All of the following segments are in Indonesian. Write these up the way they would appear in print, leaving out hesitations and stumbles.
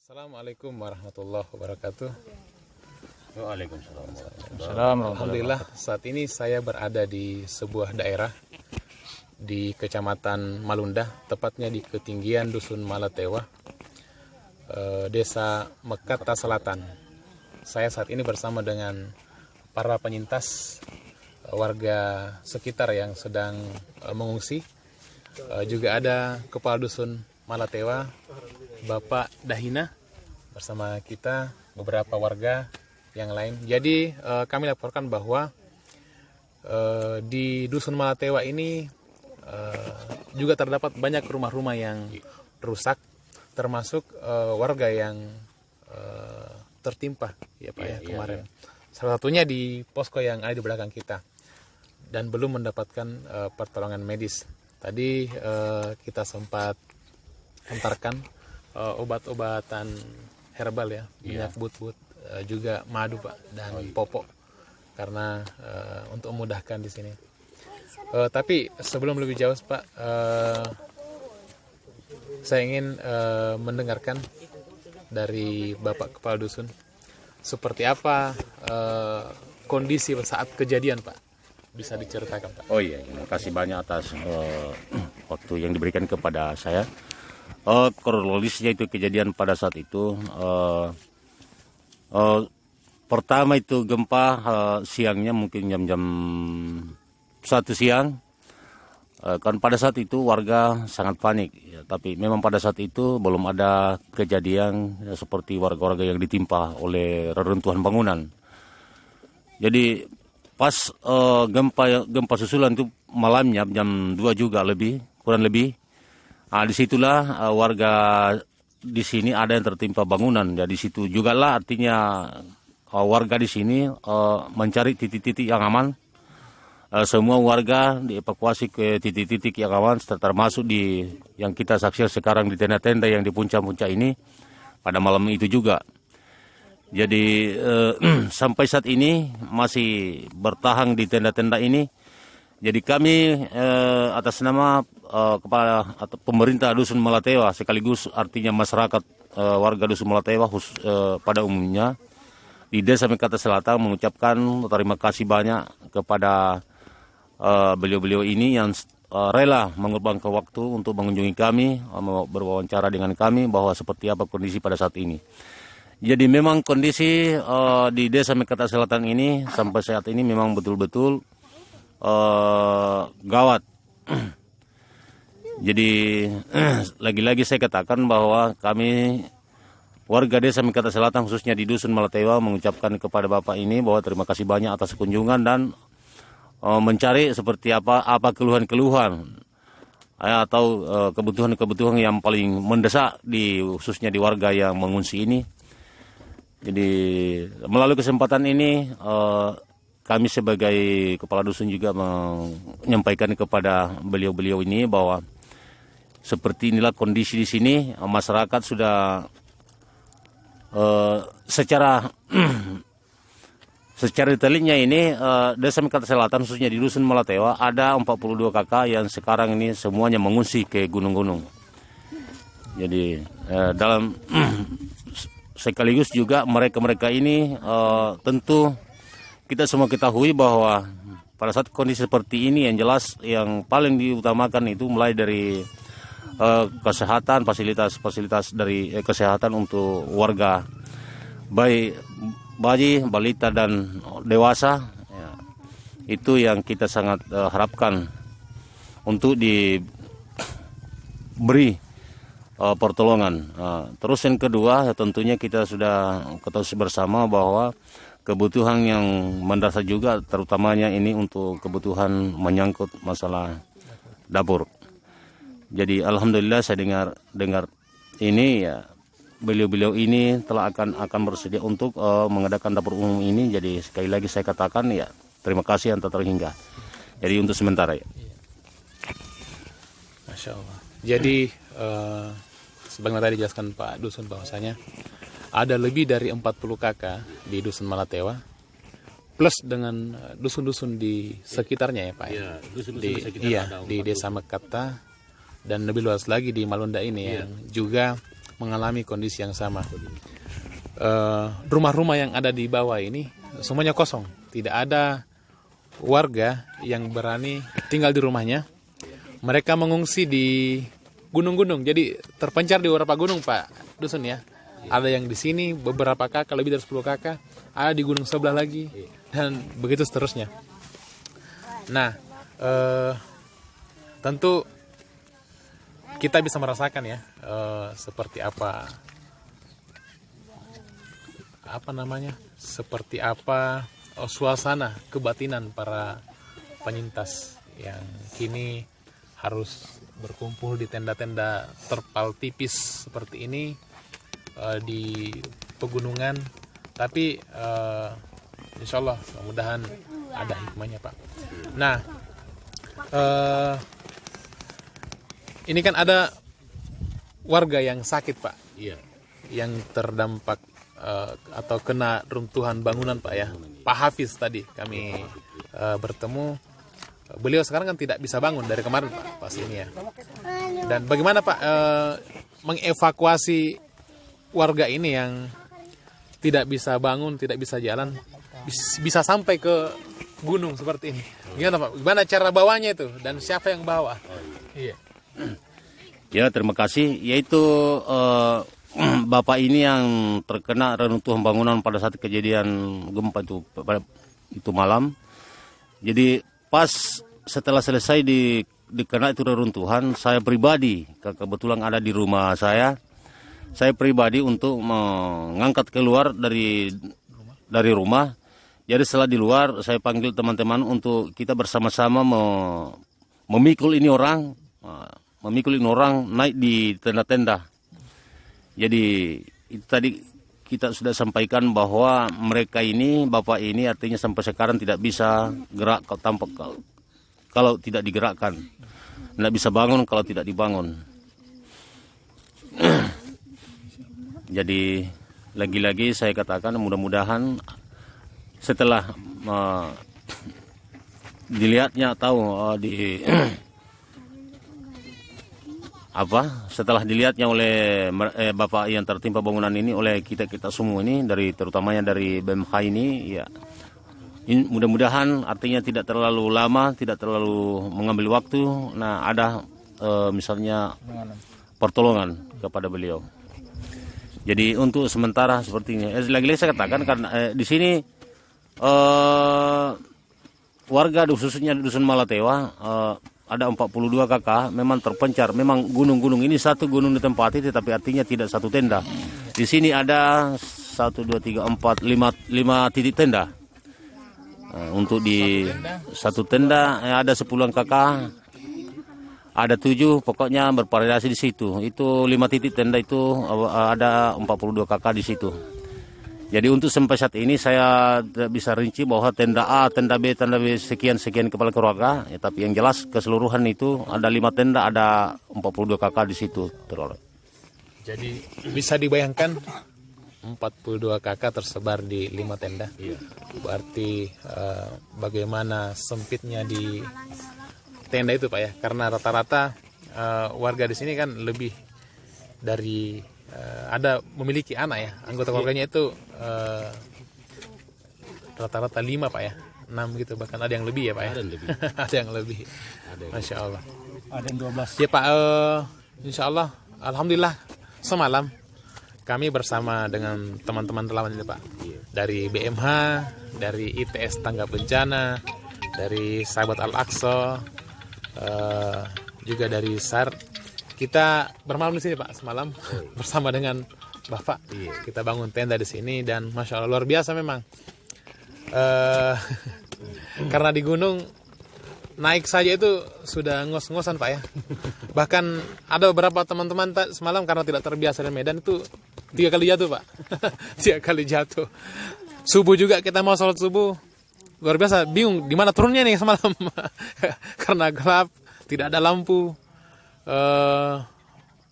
Assalamualaikum warahmatullahi wabarakatuh. Waalaikumsalam. Alhamdulillah, saat ini saya berada di sebuah daerah di Kecamatan Malunda, tepatnya di ketinggian Dusun Malatewa, Desa Mekata Selatan. Saya saat ini bersama dengan para penyintas, warga sekitar yang sedang mengungsi. Juga ada Kepala Dusun Malatewa, Bapak Dahina, bersama kita beberapa warga yang lain. Jadi kami laporkan bahwa di Dusun Malatewa ini juga terdapat banyak rumah-rumah yang rusak, termasuk warga yang tertimpa ya Pak ya kemarin. Salah satunya di posko yang ada di belakang kita dan belum mendapatkan pertolongan medis. Tadi kita sempat antarkan obat-obatan herbal ya, minyak but-but, juga madu Pak, dan popok karena untuk memudahkan di sini. Tapi sebelum lebih jauh Pak, saya ingin mendengarkan dari Bapak Kepala Dusun seperti apa kondisi saat kejadian Pak, bisa diceritakan Pak? Oh iya, terima kasih banyak atas waktu yang diberikan kepada saya. Kronologisnya itu kejadian pada saat itu pertama itu gempa siangnya mungkin jam-jam 1 siang. Kan pada saat itu warga sangat panik ya, tapi memang pada saat itu belum ada kejadian ya, seperti warga-warga yang ditimpa oleh reruntuhan bangunan. Jadi pas gempa susulan itu malamnya jam 2 juga kurang lebih. Nah, disitulah warga di sini ada yang tertimpa bangunan. Ya, di situ juga lah artinya warga di sini mencari titik-titik yang aman. Semua warga dievakuasi ke titik-titik yang aman, termasuk di yang kita saksikan sekarang di tenda-tenda yang di puncak-puncak ini pada malam itu juga. Jadi sampai saat ini masih bertahan di tenda-tenda ini. Jadi kami atas nama kepala atau pemerintah Dusun Malatewa sekaligus artinya masyarakat warga Dusun Malatewa pada umumnya di Desa Mekata Selatan mengucapkan terima kasih banyak kepada beliau-beliau ini yang rela mengorbankan waktu untuk mengunjungi kami, berwawancara dengan kami bahwa seperti apa kondisi pada saat ini. Jadi memang kondisi di Desa Mekata Selatan ini sampai saat ini memang betul-betul gawat. Jadi lagi-lagi saya katakan bahwa kami warga Desa Mekata Selatan khususnya di Dusun Malatewa mengucapkan kepada Bapak ini bahwa terima kasih banyak atas kunjungan dan mencari seperti apa keluhan-keluhan atau kebutuhan-kebutuhan yang paling mendesak khususnya di warga yang mengungsi ini. Jadi melalui kesempatan ini kami sebagai kepala dusun juga menyampaikan kepada beliau-beliau ini bahwa seperti inilah kondisi di sini. Masyarakat sudah secara detailnya ini Desa Mekata Selatan khususnya di Dusun Malatewa ada 42 kakak yang sekarang ini semuanya mengungsi ke gunung-gunung. Jadi dalam sekaligus juga mereka ini tentu kita semua ketahui bahwa pada saat kondisi seperti ini yang jelas yang paling diutamakan itu mulai dari kesehatan, fasilitas dari kesehatan untuk warga baik bayi, balita dan dewasa ya, itu yang kita sangat harapkan untuk diberi pertolongan. Terus yang kedua tentunya kita sudah ketahui bersama bahwa kebutuhan yang mendasar juga terutamanya ini untuk kebutuhan menyangkut masalah dapur. Jadi alhamdulillah saya dengar ini ya beliau-beliau ini telah akan bersedia untuk mengadakan dapur umum ini. Jadi sekali lagi saya katakan ya terima kasih yang tak terhingga. Jadi untuk sementara ya. Masya Allah. Jadi sebagaimana tadi dijelaskan Pak Dusun bahwasanya ada lebih dari 40 kakak di Dusun Malatewa plus dengan dusun-dusun di sekitarnya ya Pak ya. Di Desa Mekata dan lebih luas lagi di Malunda ini yang juga mengalami kondisi yang sama. Rumah-rumah yang ada di bawah ini semuanya kosong, tidak ada warga yang berani tinggal di rumahnya. Mereka mengungsi di gunung-gunung, jadi terpencar di beberapa gunung Pak Dusun ya. Ada yang di sini beberapa kakak, lebih dari 10 kakak, ada di gunung sebelah lagi, dan begitu seterusnya. Nah, tentu kita bisa merasakan ya seperti apa suasana kebatinan para penyintas yang kini harus berkumpul di tenda-tenda terpal tipis seperti ini di pegunungan, tapi insya Allah mudah-mudahan ada hikmahnya Pak. Nah, ini kan ada warga yang sakit Pak, yang terdampak atau kena runtuhan bangunan Pak ya. Pak Hafiz tadi kami bertemu, beliau sekarang kan tidak bisa bangun dari kemarin Pak, pas ini ya. Dan bagaimana Pak mengevakuasi warga ini yang tidak bisa bangun, tidak bisa jalan, bisa sampai ke gunung seperti ini? Gimana Pak? Gimana cara bawanya itu dan siapa yang bawa? Iya. Ya, terima kasih. Yaitu Bapak ini yang terkena reruntuhan bangunan pada saat kejadian gempa itu malam. Jadi pas setelah selesai dikena itu reruntuhan, saya pribadi kebetulan ada di rumah saya pribadi untuk mengangkat keluar dari rumah. Jadi setelah di luar, saya panggil teman-teman untuk kita bersama-sama memikul ini orang naik di tenda-tenda. Jadi itu tadi kita sudah sampaikan bahwa mereka ini, bapak ini artinya sampai sekarang tidak bisa gerak kalau tidak digerakkan. Tidak bisa bangun kalau tidak dibangun. Jadi lagi-lagi saya katakan mudah-mudahan setelah dilihatnya atau setelah dilihatnya oleh bapak yang tertimpa bangunan ini oleh kita semua ini, terutamanya dari BMH ini, ya mudah-mudahan artinya tidak terlalu lama, tidak terlalu mengambil waktu. Nah, ada misalnya pertolongan kepada beliau. Jadi untuk sementara seperti ini. Lagi-lagi saya katakan karena di sini warga khususnya Dusun Malatewa ada 42 kakak memang terpencar. Memang gunung-gunung ini satu gunung ditempati, tetapi artinya tidak satu tenda. Di sini ada 1, 2, 3, 4, 5 titik tenda. Untuk di satu tenda ada 10 kakak, ada 7, pokoknya bervariasi di situ. Itu 5 titik tenda itu ada 42 kakak di situ. Jadi untuk sampai saat ini saya tidak bisa rinci bahwa tenda A, tenda B, sekian kepala keluarga. Ya, tapi yang jelas keseluruhan itu ada 5 tenda, ada 42 kakak di situ. Jadi bisa dibayangkan 42 kakak tersebar di 5 tenda. Iya. Berarti bagaimana sempitnya di tenda itu Pak ya, karena rata-rata warga di sini kan lebih dari ada memiliki anak ya, anggota keluarganya itu rata-rata 5 Pak ya, 6 gitu, bahkan ada yang lebih ya Pak ya. Ada yang lebih. Masya Allah. Ada yang 12. Ya Pak, insya Allah, alhamdulillah semalam kami bersama dengan teman-teman relawan ini Pak, dari BMH, dari ITS Tangga Bencana, dari Sahabat Al-Aqsa, juga dari SAR. Kita bermalam di sini Pak semalam bersama dengan Bapak. Kita bangun tenda di sini dan Masya Allah luar biasa memang. Karena di gunung naik saja itu sudah ngos-ngosan Pak ya. Bahkan ada beberapa teman-teman semalam karena tidak terbiasa dengan medan itu 3 kali jatuh Pak. 3 kali jatuh. Subuh juga kita mau sholat subuh, luar biasa bingung di mana turunnya nih semalam. Karena gelap, tidak ada lampu.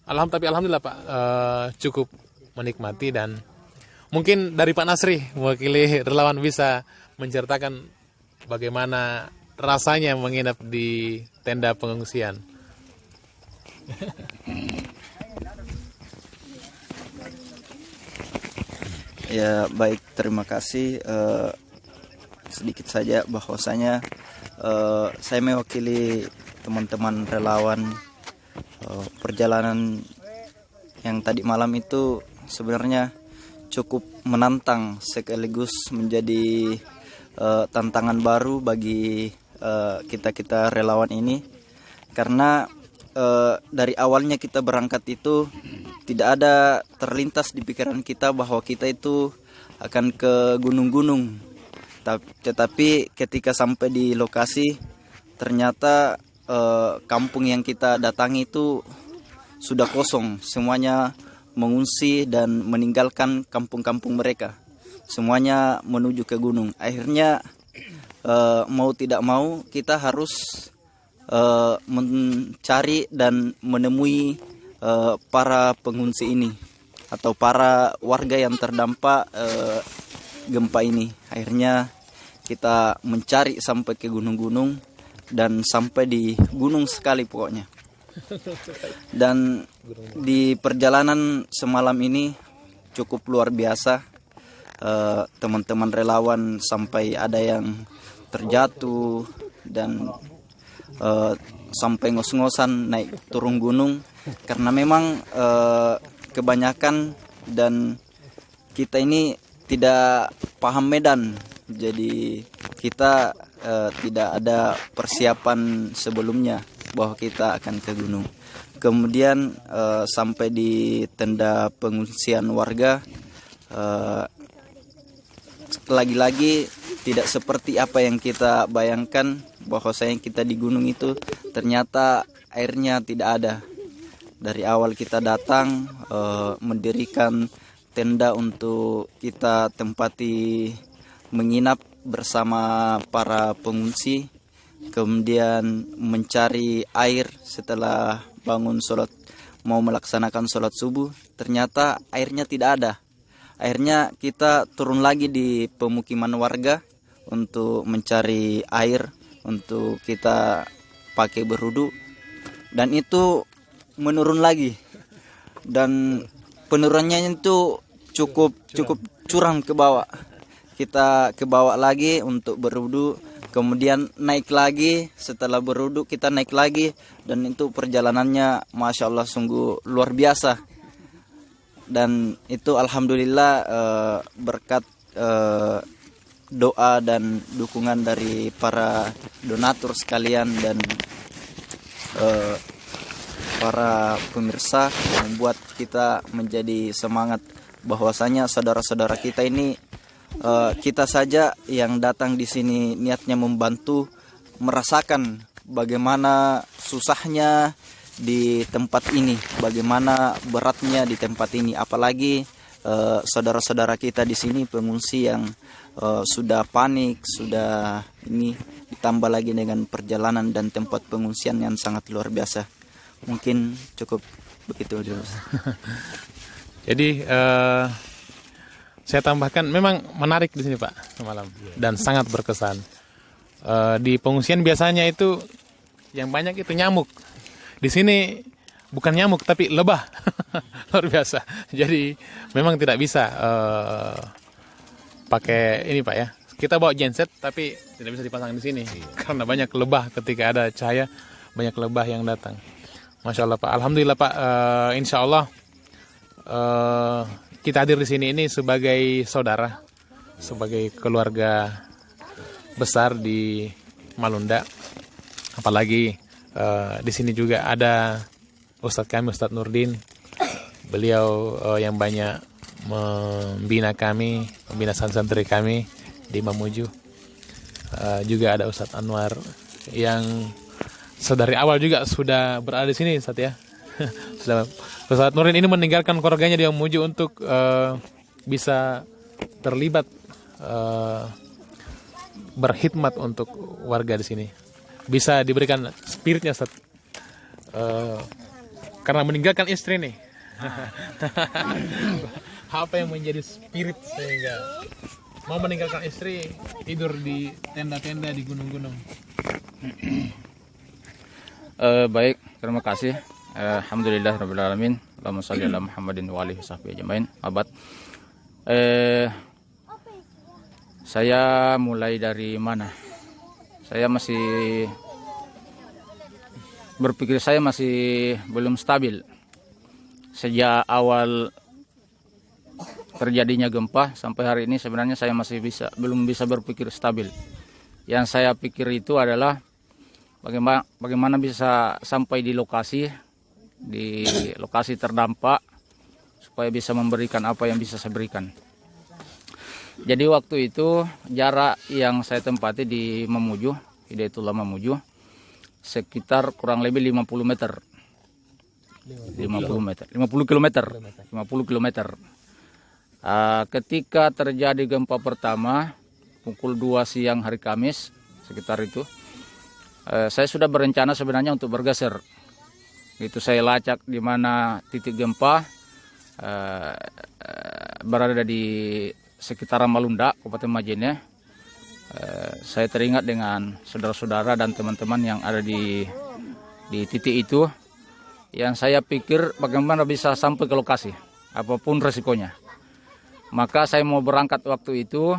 Alhamdulillah Pak, cukup menikmati. Dan mungkin dari Pak Nasri mewakili relawan bisa menceritakan bagaimana rasanya menginap di tenda pengungsian. Ya baik, terima kasih. Sedikit saja bahwasanya saya mewakili teman-teman relawan. Perjalanan yang tadi malam itu sebenarnya cukup menantang sekaligus menjadi tantangan baru bagi kita relawan ini, karena dari awalnya kita berangkat itu tidak ada terlintas di pikiran kita bahwa kita itu akan ke gunung-gunung. Tetapi ketika sampai di lokasi, ternyata kampung yang kita datangi itu sudah kosong. Semuanya mengungsi dan meninggalkan kampung-kampung mereka. Semuanya menuju ke gunung. Akhirnya mau tidak mau kita harus mencari dan menemui para pengungsi ini atau para warga yang terdampak gempa ini. Akhirnya kita mencari sampai ke gunung-gunung dan sampai di gunung sekali pokoknya. Dan di perjalanan semalam ini cukup luar biasa. Teman-teman relawan sampai ada yang terjatuh dan sampai ngos-ngosan naik turun gunung, karena memang kebanyakan dan kita ini tidak paham medan, jadi kita tidak ada persiapan sebelumnya bahwa kita akan ke gunung. Kemudian sampai di tenda pengungsian warga, lagi-lagi tidak seperti apa yang kita bayangkan, bahwasanya kita di gunung itu ternyata airnya tidak ada. Dari awal kita datang mendirikan tenda untuk kita tempati menginap bersama para pengungsi, kemudian mencari air setelah bangun sholat, mau melaksanakan sholat subuh, ternyata airnya tidak ada. Akhirnya kita turun lagi di pemukiman warga untuk mencari air untuk kita pakai berwudu, dan itu menurun lagi, dan penurunannya itu cukup curam ke bawah. Kita ke bawah lagi untuk berwudu, kemudian naik lagi, setelah berwudu kita naik lagi, dan itu perjalanannya Masya Allah sungguh luar biasa. Dan itu alhamdulillah berkat doa dan dukungan dari para donatur sekalian dan para pemirsa yang membuat kita menjadi semangat bahwasanya saudara-saudara kita ini, kita saja yang datang di sini niatnya membantu, merasakan bagaimana susahnya di tempat ini, bagaimana beratnya di tempat ini, apalagi saudara-saudara kita di sini pengungsi yang sudah panik, sudah ini, ditambah lagi dengan perjalanan dan tempat pengungsian yang sangat luar biasa. Mungkin cukup begitu dulu. Jadi saya tambahkan, memang menarik di sini Pak semalam dan sangat berkesan. Di pengungsian biasanya itu yang banyak itu nyamuk. Di sini bukan nyamuk tapi lebah. Luar biasa. Jadi memang tidak bisa pakai ini Pak ya. Kita bawa genset tapi tidak bisa dipasang di sini karena banyak lebah. Ketika ada cahaya banyak lebah yang datang. Masya Allah Pak. Alhamdulillah Pak. Insya Allah kita hadir di sini ini sebagai saudara, sebagai keluarga besar di Malunda. Apalagi di sini juga ada Ustadz kami, Ustadz Nurdin. Beliau yang banyak membina kami, membina santri kami di Mamuju. Juga ada Ustadz Anwar yang dari awal juga sudah berada di sini, Ustadz ya. Ustadz Nurdin ini meninggalkan keluarganya di Mamuju untuk bisa terlibat berkhidmat untuk warga di sini. Bisa diberikan spiritnya Ustaz, karena meninggalkan istri nih. Apa yang menjadi spirit sehingga mau meninggalkan istri, tidur di tenda-tenda di gunung-gunung? Baik, terima kasih. Alhamdulillah rabbil alamin. Allahumma shalli ala Muhammadin wa alihi wasahbihi ajmain. Abad. Saya mulai dari mana? Saya masih berpikir saya masih belum stabil. Sejak awal terjadinya gempa sampai hari ini sebenarnya saya masih belum bisa berpikir stabil. Yang saya pikir itu adalah bagaimana bisa sampai di lokasi terdampak supaya bisa memberikan apa yang bisa saya berikan. Jadi waktu itu jarak yang saya tempati di Mamuju, Hidayatullah Mamuju, sekitar kurang lebih 50 meter. 50 kilometer. Ketika terjadi gempa pertama, pukul 2 siang hari Kamis, sekitar itu, saya sudah berencana sebenarnya untuk bergeser. Itu saya lacak di mana titik gempa, berada di sekitaran Malunda, Kabupaten Majene. Saya teringat dengan saudara-saudara dan teman-teman yang ada di titik itu, yang saya pikir bagaimana bisa sampai ke lokasi, apapun resikonya. Maka saya mau berangkat waktu itu,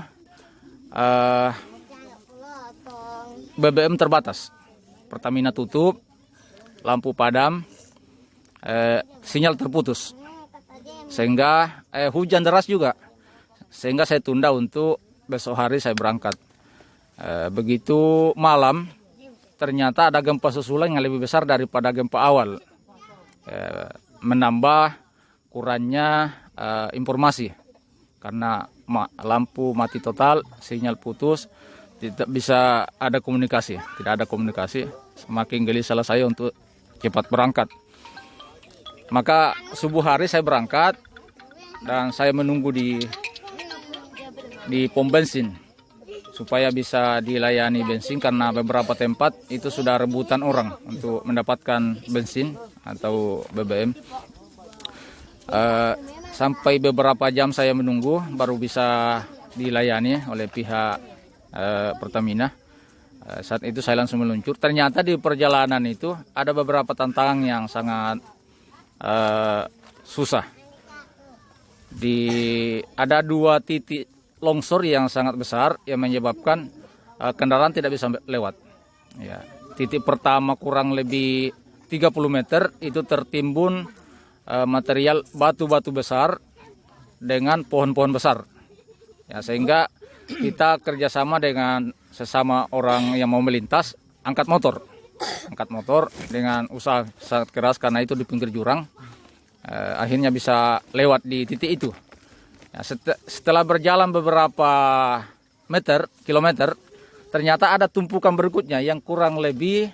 BBM terbatas, Pertamina tutup, lampu padam, sinyal terputus, sehingga hujan deras juga. Sehingga saya tunda untuk besok hari saya berangkat. Begitu malam, ternyata ada gempa susulan yang lebih besar daripada gempa awal. Menambah kurangnya informasi. Karena lampu mati total, sinyal putus, tidak bisa ada komunikasi. Tidak ada komunikasi, semakin gelisah saya untuk cepat berangkat. Maka subuh hari saya berangkat dan saya menunggu di pom bensin supaya bisa dilayani bensin, karena beberapa tempat itu sudah rebutan orang untuk mendapatkan bensin atau BBM. Sampai beberapa jam saya menunggu baru bisa dilayani oleh pihak Pertamina. Saat itu saya langsung meluncur. Ternyata di perjalanan itu ada beberapa tantangan yang sangat susah. Ada 2 titik longsor yang sangat besar yang menyebabkan kendaraan tidak bisa lewat. Ya. Titik pertama kurang lebih 30 meter itu tertimbun material batu-batu besar dengan pohon-pohon besar. Ya, sehingga kita kerjasama dengan sesama orang yang mau melintas, angkat motor dengan usaha sangat keras karena itu di pinggir jurang. Akhirnya bisa lewat di titik itu. Ya, setelah berjalan beberapa kilometer, ternyata ada tumpukan berikutnya yang kurang lebih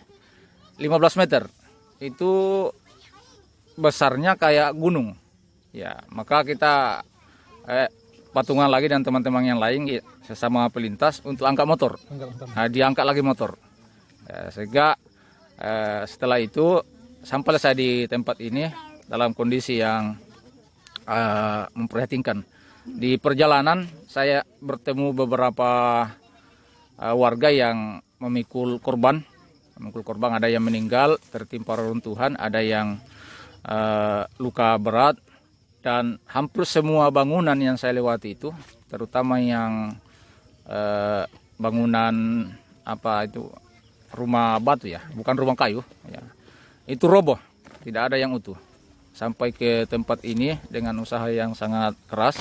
15 meter. Itu besarnya kayak gunung. Ya, maka kita patungan lagi dan teman-teman yang lain sesama pelintas untuk angkat motor. Diangkat lagi motor. Ya, sehingga setelah itu sampai saya di tempat ini dalam kondisi yang memprihatinkan. Di perjalanan saya bertemu beberapa warga yang memikul korban. Ada yang meninggal tertimpa reruntuhan, ada yang luka berat, dan hampir semua bangunan yang saya lewati itu, terutama yang bangunan rumah batu ya, bukan rumah kayu ya, itu roboh, tidak ada yang utuh. Sampai ke tempat ini dengan usaha yang sangat keras.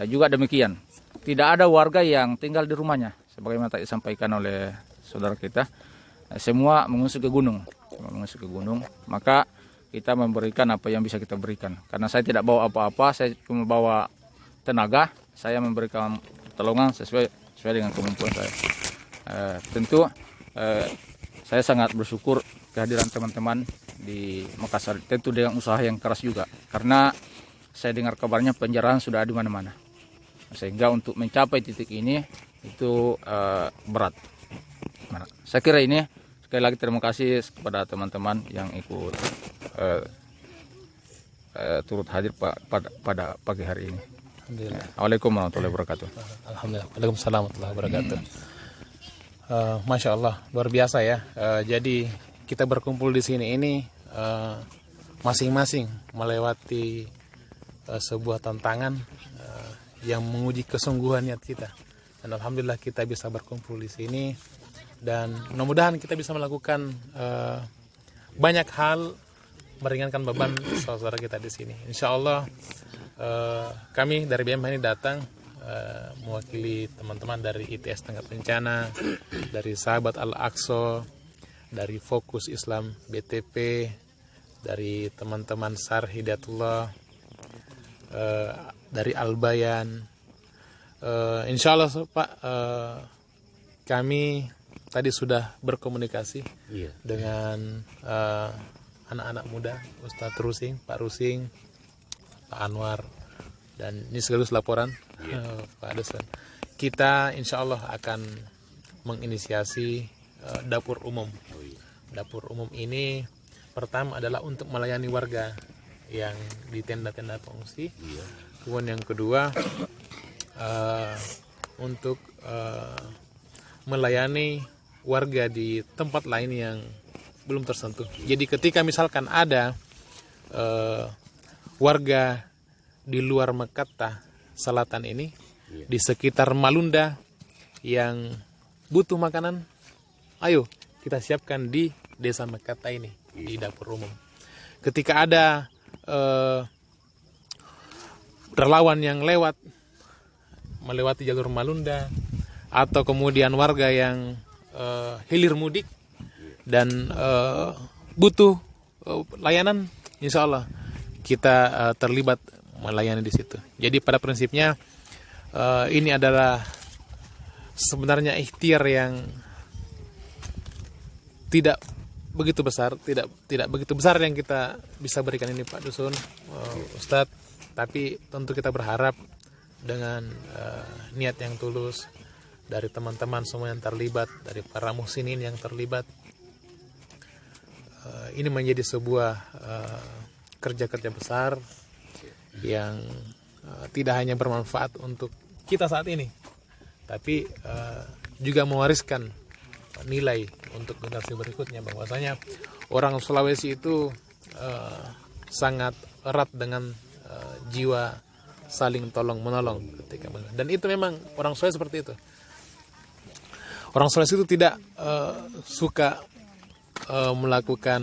Juga demikian, tidak ada warga yang tinggal di rumahnya, sebagaimana tadi disampaikan oleh saudara kita. Semua mengungsi ke gunung. Maka kita memberikan apa yang bisa kita berikan. Karena saya tidak bawa apa-apa, saya cuma bawa tenaga. Saya memberikan pertolongan sesuai dengan kemampuan saya. Tentu saya sangat bersyukur kehadiran teman-teman di Makassar. Tentu dengan usaha yang keras juga, karena saya dengar kabarnya penjarahan sudah di mana-mana. Sehingga untuk mencapai titik ini itu berat. Saya kira ini, sekali lagi terima kasih kepada teman-teman yang ikut turut hadir pada pagi hari ini. Assalamualaikum warahmatullahi wabarakatuh. Alhamdulillah. Waalaikumsalam warahmatullahi wabarakatuh. Masya Allah, luar biasa ya. Jadi kita berkumpul di sini ini masing-masing melewati sebuah tantangan yang menguji kesungguhan niat kita. Dan alhamdulillah kita bisa berkumpul di sini, dan mudah-mudahan kita bisa melakukan banyak hal meringankan beban saudara kita di sini. Insya Allah kami dari BMH ini datang mewakili teman-teman dari ITS Tanggap Bencana, dari Sahabat Al-Aqsa, dari Fokus Islam BTP, dari teman-teman SAR Hidayatullah, dari Al-Bayan. Insya Allah Pak, kami tadi sudah berkomunikasi dengan anak-anak muda, Ustadz Rusing, Pak Rusing, Pak Anwar, dan ini sekaligus laporan Pak Dosen. Kita insya Allah akan menginisiasi dapur umum. Dapur umum ini pertama adalah untuk melayani warga yang di tenda-tenda pengungsi. Kemudian yang kedua untuk melayani warga di tempat lain yang belum tersentuh. Jadi ketika misalkan ada warga di luar Mekatta Selatan ini, di sekitar Malunda yang butuh makanan, ayo kita siapkan di desa Mekatta ini, di dapur umum. Ketika ada relawan yang melewati jalur Malunda, atau kemudian warga yang hilir mudik dan butuh layanan, insya Allah kita terlibat melayani di situ. Jadi pada prinsipnya ini adalah sebenarnya ikhtiar yang tidak begitu besar, tidak begitu besar yang kita bisa berikan ini Pak Dusun, Ustadz, tapi tentu kita berharap dengan niat yang tulus dari teman-teman semua yang terlibat, dari para muhsinin yang terlibat, ini menjadi sebuah kerja-kerja besar yang tidak hanya bermanfaat untuk kita saat ini, tapi juga mewariskan nilai untuk generasi berikutnya, bahwasanya orang Sulawesi itu sangat erat dengan jiwa saling tolong menolong ketika, dan itu memang orang Sulawesi seperti itu. Orang Sulawesi itu tidak suka melakukan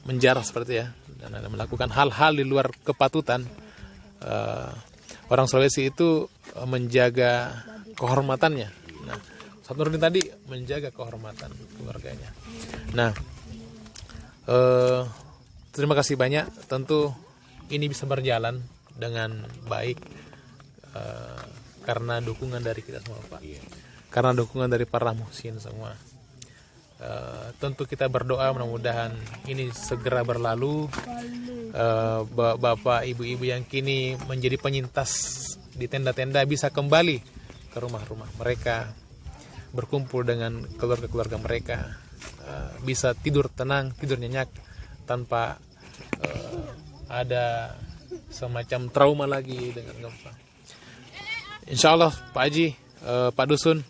menjarah seperti ya, dan melakukan hal-hal di luar kepatutan. Orang Sulawesi itu menjaga kehormatannya. Nah, Ustadz Nurdin tadi menjaga kehormatan keluarganya. Nah, terima kasih banyak. Tentu ini bisa berjalan dengan baik karena dukungan dari kita semua Pak, karena dukungan dari para muhsin semua. Tentu kita berdoa mudah-mudahan ini segera berlalu. Bapak ibu-ibu yang kini menjadi penyintas di tenda-tenda bisa kembali ke rumah-rumah mereka, berkumpul dengan keluarga-keluarga mereka, bisa tidur tenang, tidur nyenyak tanpa ada semacam trauma lagi dengan gempa. Insya Allah Pak Haji, Pak Dusun,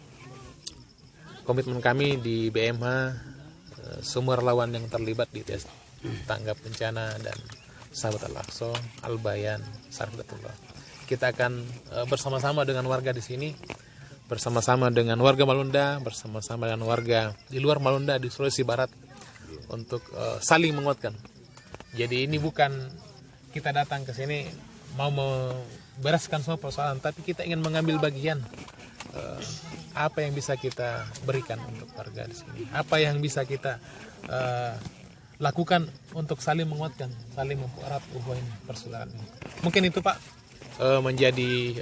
komitmen kami di BMH, semua relawan yang terlibat di tes tanggap bencana dan Sahabat Al-Aqsa, Al-Bayan, Sarfatullah, kita akan bersama-sama dengan warga di sini, bersama-sama dengan warga Malunda, bersama-sama dengan warga di luar Malunda di Sulawesi Barat untuk saling menguatkan. Jadi ini bukan kita datang ke sini mau membereskan semua persoalan, tapi kita ingin mengambil bagian apa yang bisa kita berikan untuk warga di sini, apa yang bisa kita lakukan untuk saling menguatkan, saling mempererat ukhuwah ini, persaudaraan ini. Mungkin itu Pak menjadi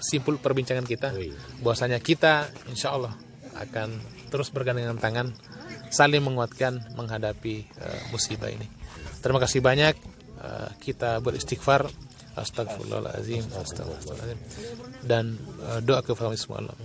simpul perbincangan kita, bahwasanya kita insya Allah akan terus bergandengan tangan, saling menguatkan menghadapi musibah ini. Terima kasih banyak. Kita beristighfar, astagfirullahaladzim, dan doa kepada semua Allah.